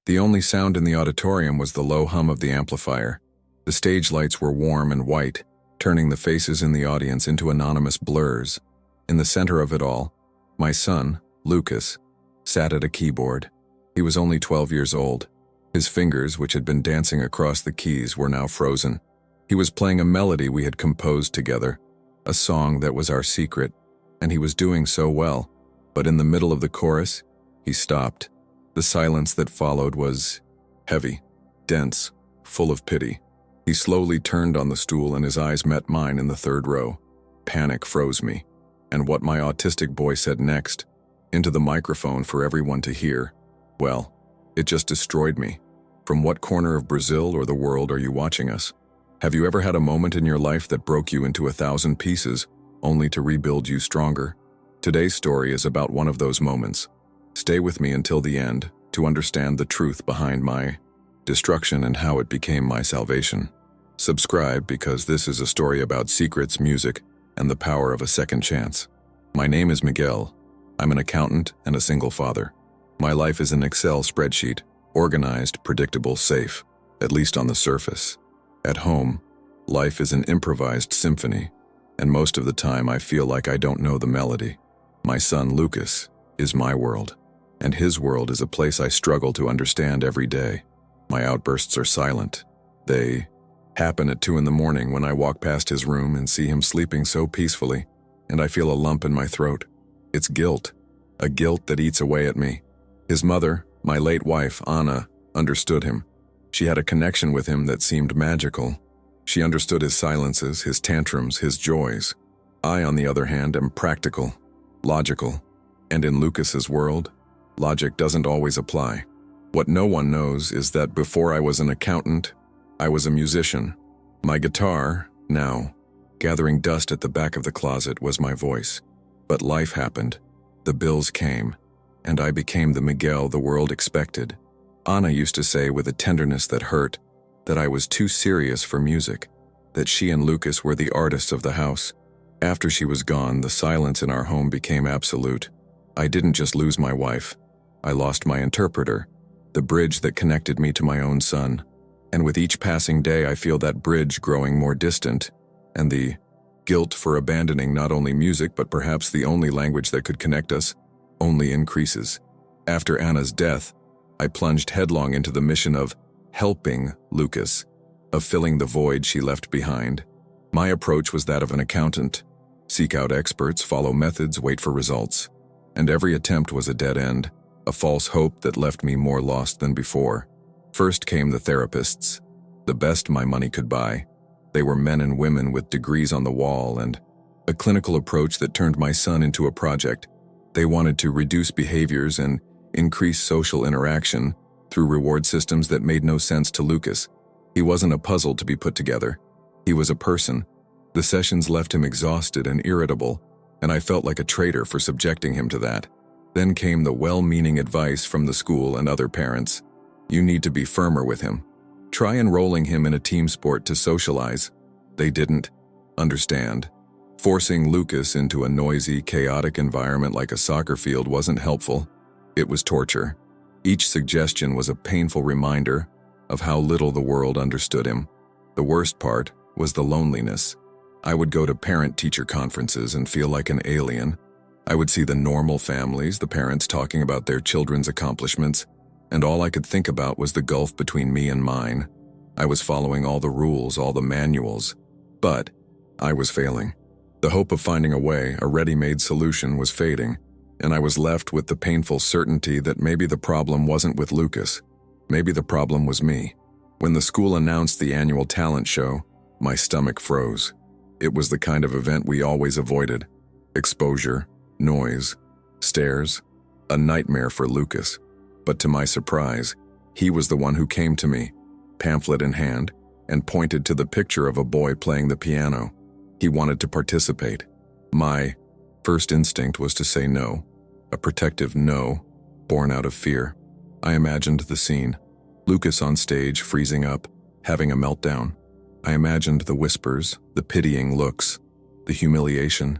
The only sound in the auditorium was the low hum of the amplifier. The stage lights were warm and white, turning the faces in the audience into anonymous blurs. In the center of it all, my son, Lucas, sat at a keyboard. He was only 12 years old. His fingers, which had been dancing across the keys, were now frozen. He was playing a melody we had composed together, a song that was our secret, and he was doing so well. But in the middle of the chorus, he stopped. The silence that followed was heavy, dense, full of pity. He slowly turned on the stool and his eyes met mine in the third row. Panic froze me. And what my autistic boy said next, into the microphone for everyone to hear, well, it just destroyed me. From what corner of Brazil or the world are you watching us? Have you ever had a moment in your life that broke you into 1,000 pieces, only to rebuild you stronger? Today's story is about one of those moments. Stay with me until the end to understand the truth behind my destruction and how it became my salvation. Subscribe because this is a story about secrets, music, and the power of a second chance. My name is Miguel. I'm an accountant and a single father. My life is an Excel spreadsheet, organized, predictable, safe, at least on the surface. At home, life is an improvised symphony, and most of the time I feel like I don't know the melody. My son, Lucas, is my world, and his world is a place I struggle to understand every day. My outbursts are silent. They happen at 2 in the morning when I walk past his room and see him sleeping so peacefully, and I feel a lump in my throat. It's guilt, a guilt that eats away at me. His mother, my late wife, Anna, understood him. She had a connection with him that seemed magical. She understood his silences, his tantrums, his joys. I, on the other hand, am practical, logical, and in Lucas's world, logic doesn't always apply. What no one knows is that before I was an accountant, I was a musician. My guitar, now, gathering dust at the back of the closet, was my voice. But life happened. The bills came, and I became the Miguel the world expected. Anna used to say with a tenderness that hurt that I was too serious for music, that she and Lucas were the artists of the house. After she was gone, the silence in our home became absolute. I didn't just lose my wife. I lost my interpreter, the bridge that connected me to my own son. And with each passing day, I feel that bridge growing more distant, and the guilt for abandoning not only music but perhaps the only language that could connect us only increases. After Anna's death, I plunged headlong into the mission of helping Lucas, of filling the void she left behind. My approach was that of an accountant. Seek out experts, follow methods, wait for results. And every attempt was a dead end, a false hope that left me more lost than before. First came the therapists, the best my money could buy. They were men and women with degrees on the wall and a clinical approach that turned my son into a project. They wanted to reduce behaviors and increase social interaction through reward systems that made no sense to Lucas. He wasn't a puzzle to be put together. He was a person. The sessions left him exhausted and irritable, and I felt like a traitor for subjecting him to that. Then came the well-meaning advice from the school and other parents. You need to be firmer with him. Try enrolling him in a team sport to socialize. They didn't understand. Forcing Lucas into a noisy, chaotic environment like a soccer field wasn't helpful. It was torture. Each suggestion was a painful reminder of how little the world understood him. The worst part was the loneliness. I would go to parent-teacher conferences and feel like an alien. I would see the normal families, the parents talking about their children's accomplishments, and all I could think about was the gulf between me and mine. I was following all the rules, all the manuals, but I was failing. The hope of finding a way, a ready-made solution, was fading, and I was left with the painful certainty that maybe the problem wasn't with Lucas. Maybe the problem was me. When the school announced the annual talent show, my stomach froze. It was the kind of event we always avoided. Exposure, noise, stares, a nightmare for Lucas. But to my surprise, he was the one who came to me, pamphlet in hand, and pointed to the picture of a boy playing the piano. He wanted to participate. My first instinct was to say no, a protective no, born out of fear. I imagined the scene. Lucas on stage, freezing up, having a meltdown. I imagined the whispers, the pitying looks, the humiliation.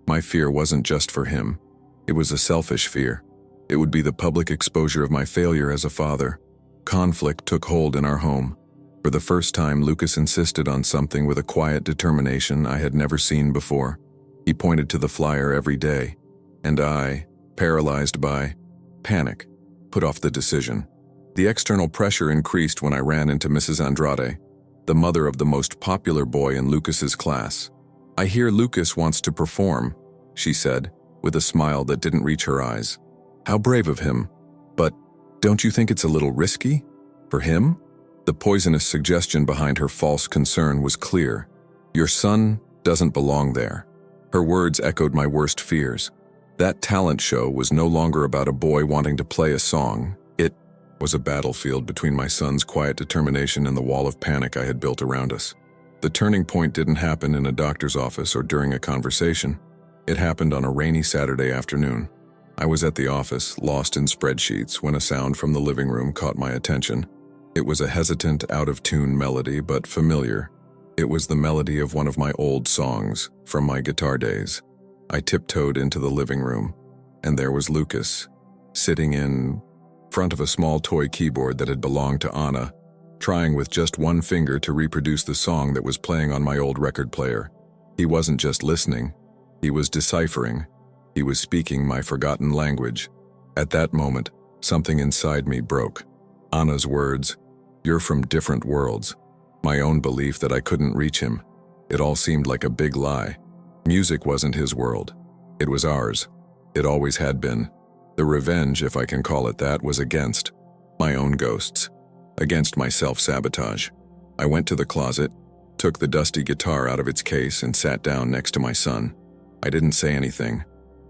My fear wasn't just for him. It was a selfish fear. It would be the public exposure of my failure as a father. Conflict took hold in our home. For the first time, Lucas insisted on something with a quiet determination I had never seen before. He pointed to the flyer every day, and I, paralyzed by panic, put off the decision. The external pressure increased when I ran into Mrs. Andrade, the mother of the most popular boy in Lucas's class. "I hear Lucas wants to perform," she said, with a smile that didn't reach her eyes. "How brave of him. But don't you think it's a little risky? For him?" The poisonous suggestion behind her false concern was clear. "Your son doesn't belong there." Her words echoed my worst fears. That talent show was no longer about a boy wanting to play a song. It was a battlefield between my son's quiet determination and the wall of panic I had built around us. The turning point didn't happen in a doctor's office or during a conversation. It happened on a rainy Saturday afternoon. I was at the office, lost in spreadsheets, when a sound from the living room caught my attention. It was a hesitant, out-of-tune melody, but familiar. It was the melody of one of my old songs from my guitar days. I tiptoed into the living room, and there was Lucas, sitting in front of a small toy keyboard that had belonged to Anna, trying with just one finger to reproduce the song that was playing on my old record player. He wasn't just listening, he was deciphering. He was speaking my forgotten language. At that moment, something inside me broke. Anna's words, "You're from different worlds." My own belief that I couldn't reach him. It all seemed like a big lie. Music wasn't his world. It was ours. It always had been. The revenge, if I can call it that, was against my own ghosts, against my self-sabotage. I went to the closet, took the dusty guitar out of its case, and sat down next to my son. I didn't say anything.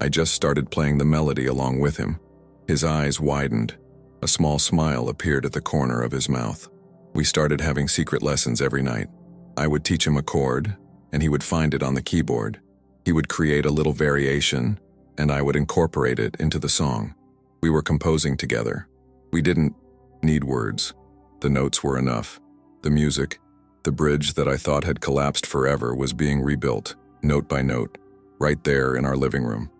I just started playing the melody along with him. His eyes widened. A small smile appeared at the corner of his mouth. We started having secret lessons every night. I would teach him a chord, and he would find it on the keyboard. He would create a little variation, and I would incorporate it into the song. We were composing together. We didn't need words. The notes were enough. The music, the bridge that I thought had collapsed forever, was being rebuilt, note by note, right there in our living room.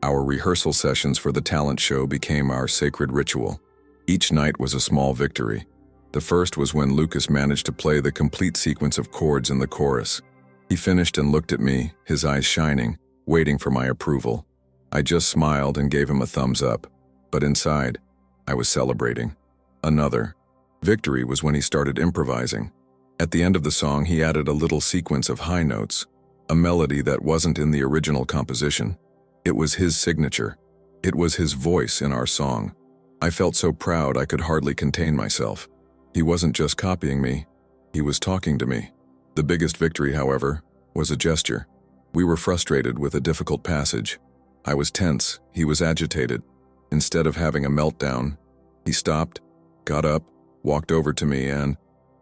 Our rehearsal sessions for the talent show became our sacred ritual. Each night was a small victory. The first was when Lucas managed to play the complete sequence of chords in the chorus. He finished and looked at me, his eyes shining, waiting for my approval. I just smiled and gave him a thumbs up, but inside, I was celebrating. Another victory was when he started improvising. At the end of the song, he added a little sequence of high notes, a melody that wasn't in the original composition. It was his signature. It was his voice in our song. I felt so proud I could hardly contain myself. He wasn't just copying me, he was talking to me. The biggest victory, however, was a gesture. We were frustrated with a difficult passage. I was tense, he was agitated. Instead of having a meltdown, he stopped, got up, walked over to me, and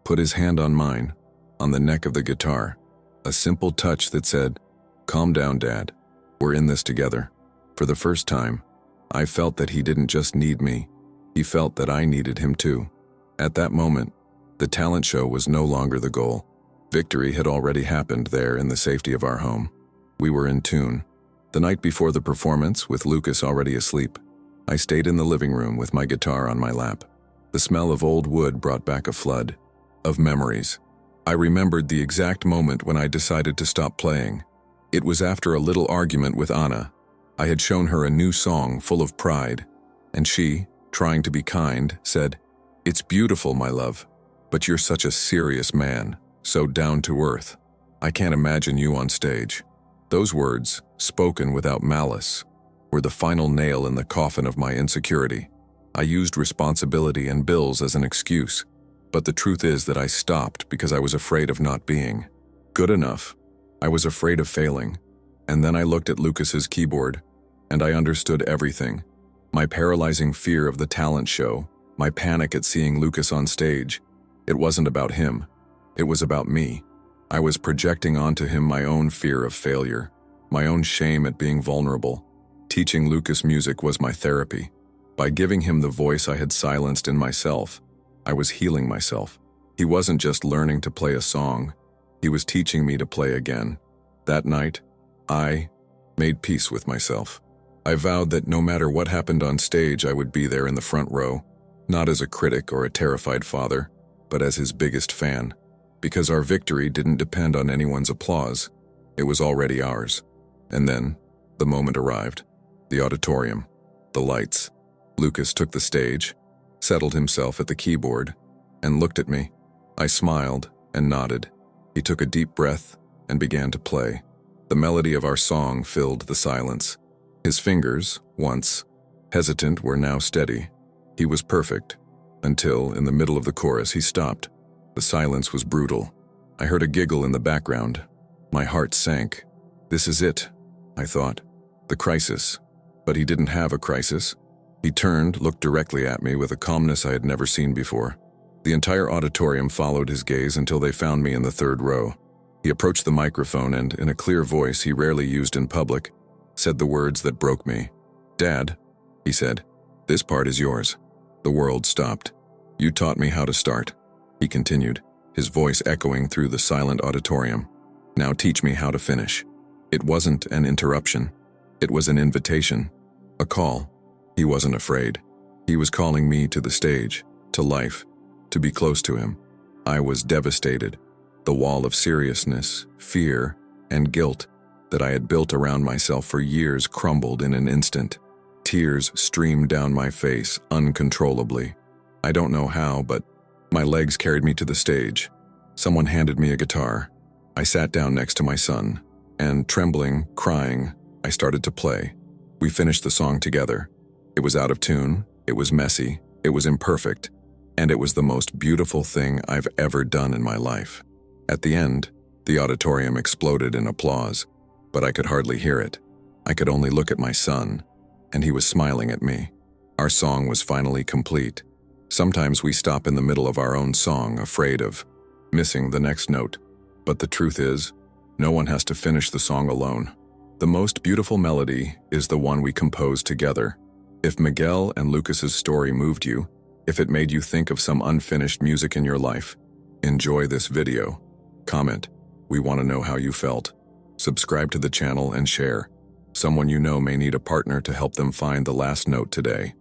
put his hand on mine, on the neck of the guitar. A simple touch that said, "Calm down, Dad. We're in this together." For the first time, I felt that he didn't just need me, he felt that I needed him too. At that moment, the talent show was no longer the goal. Victory had already happened there in the safety of our home. We were in tune. The night before the performance, with Lucas already asleep, I stayed in the living room with my guitar on my lap. The smell of old wood brought back a flood of memories. I remembered the exact moment when I decided to stop playing. It was after a little argument with Anna. I had shown her a new song full of pride, and she, trying to be kind, said, "It's beautiful, my love, but you're such a serious man, so down to earth. I can't imagine you on stage." Those words, spoken without malice, were the final nail in the coffin of my insecurity. I used responsibility and bills as an excuse, but the truth is that I stopped because I was afraid of not being good enough. I was afraid of failing. And then I looked at Lucas's keyboard, and I understood everything. My paralyzing fear of the talent show, my panic at seeing Lucas on stage. It wasn't about him. It was about me. I was projecting onto him my own fear of failure, my own shame at being vulnerable. Teaching Lucas music was my therapy. By giving him the voice I had silenced in myself, I was healing myself. He wasn't just learning to play a song, he was teaching me to play again. That night, I made peace with myself. I vowed that no matter what happened on stage, I would be there in the front row. not as a critic or a terrified father, but as his biggest fan. Because our victory didn't depend on anyone's applause. It was already ours. And then, the moment arrived. The auditorium. The lights. Lucas took the stage, settled himself at the keyboard, and looked at me. I smiled and nodded. He took a deep breath and began to play. The melody of our song filled the silence. His fingers, once hesitant, were now steady. He was perfect, until, in the middle of the chorus, he stopped. The silence was brutal. I heard a giggle in the background. My heart sank. This is it, I thought. The crisis. But he didn't have a crisis. He turned, looked directly at me with a calmness I had never seen before. The entire auditorium followed his gaze until they found me in the third row. He approached the microphone and, in a clear voice he rarely used in public, said the words that broke me. "Dad," he said, "this part is yours." The world stopped. "You taught me how to start," he continued, his voice echoing through the silent auditorium. "Now teach me how to finish." It wasn't an interruption. It was an invitation, a call. He wasn't afraid. He was calling me to the stage, to life, to be close to him. I was devastated. The wall of seriousness, fear, and guilt that I had built around myself for years crumbled in an instant. Tears streamed down my face uncontrollably. I don't know how, but my legs carried me to the stage. Someone handed me a guitar. I sat down next to my son, and trembling, crying, I started to play. We finished the song together. It was out of tune, it was messy, it was imperfect, and it was the most beautiful thing I've ever done in my life. At the end, the auditorium exploded in applause, but I could hardly hear it. I could only look at my son, and he was smiling at me. Our song was finally complete. Sometimes we stop in the middle of our own song, afraid of missing the next note. But the truth is, no one has to finish the song alone. The most beautiful melody is the one we compose together. If Miguel and Lucas's story moved you, if it made you think of some unfinished music in your life, enjoy this video. Comment. We want to know how you felt. Subscribe to the channel and share. Someone you know may need a partner to help them find the last note today.